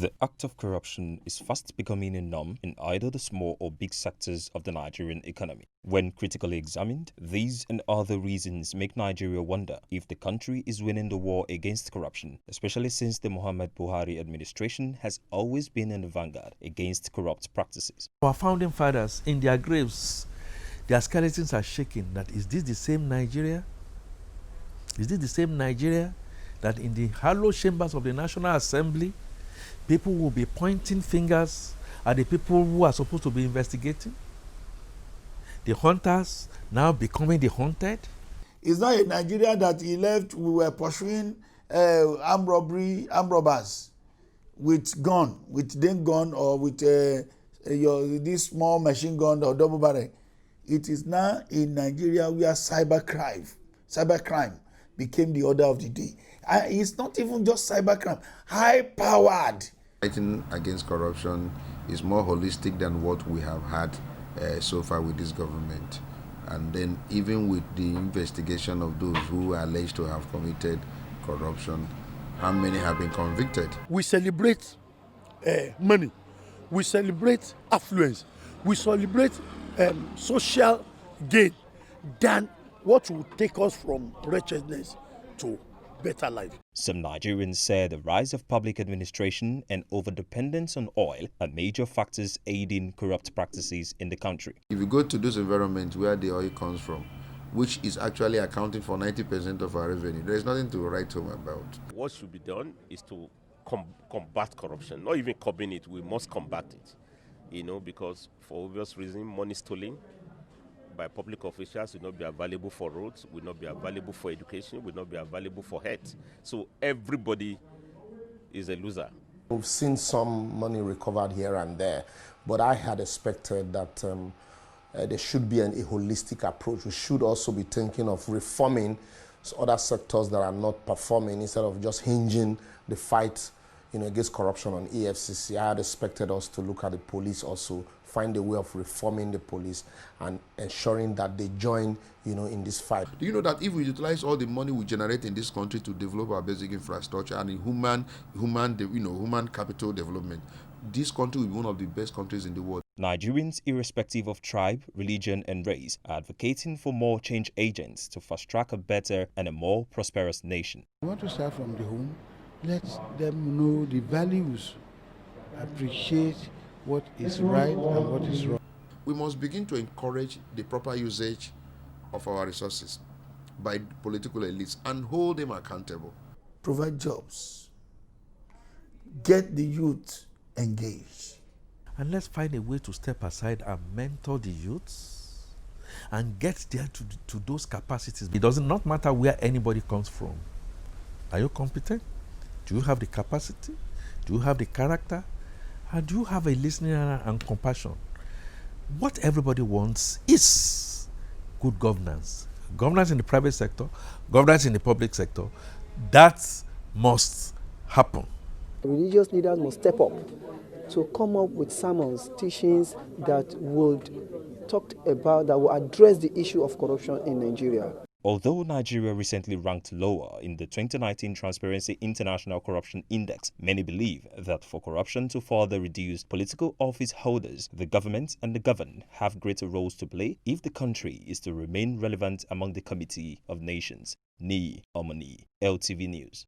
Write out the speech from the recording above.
The act of corruption is fast becoming a norm in either the small or big sectors of the Nigerian economy. When critically examined, these and other reasons make Nigeria wonder if the country is winning the war against corruption, especially since the Muhammad Buhari administration has always been in the vanguard against corrupt practices. Our founding fathers, in their graves, their skeletons are shaking. That is this the same Nigeria? Is this the same Nigeria that in the hallowed chambers of the National Assembly, people will be pointing fingers at the people who are supposed to be investigating? The hunters now becoming the hunted? It's not a Nigeria that he left. We were pursuing armed robbers with then gun or with this small machine gun or double barrel. It is now in Nigeria where cybercrime became the order of the day. It's not even just cybercrime, high-powered. Fighting against corruption is more holistic than what we have had so far with this government. And then even with the investigation of those who are alleged to have committed corruption, how many have been convicted? We celebrate money, we celebrate affluence, we celebrate social gain than what will take us from wretchedness to better life. Some Nigerians say the rise of public administration and overdependence on oil are major factors aiding corrupt practices in the country. If you go to those environments where the oil comes from, which is actually accounting for 90% of our revenue, there is nothing to write home about. What should be done is to combat corruption, not even curbing it, we must combat it, because for obvious reasons, money stolen by public officials will not be available for roads, will not be available for education, will not be available for health. So everybody is a loser. We've seen some money recovered here and there, but I had expected that there should be a holistic approach. We should also be thinking of reforming other sectors that are not performing instead of just hinging the fight against corruption on EFCC. I had expected us to look at the police also, find a way of reforming the police and ensuring that they join, in this fight. Do you know that if we utilize all the money we generate in this country to develop our basic infrastructure and in human capital development, this country will be one of the best countries in the world. Nigerians, irrespective of tribe, religion, and race, are advocating for more change agents to fast-track a better and a more prosperous nation. We want to start from the home. Let them know the values, appreciate what is right and what is wrong. We must begin to encourage the proper usage of our resources by political elites and hold them accountable. Provide jobs. Get the youth engaged. And let's find a way to step aside and mentor the youths and get there to those capacities. It does not matter where anybody comes from. Are you competent? Do you have the capacity? Do you have the character? And do you have a listening and compassion? What everybody wants is good governance. Governance in the private sector, governance in the public sector. That must happen. Religious leaders must step up to come up with sermons, teachings that would that will address the issue of corruption in Nigeria. Although Nigeria recently ranked lower in the 2019 Transparency International Corruption Index, many believe that for corruption to further reduce, political office holders, the government and the governed have greater roles to play if the country is to remain relevant among the Committee of Nations. Niyi, LTV News.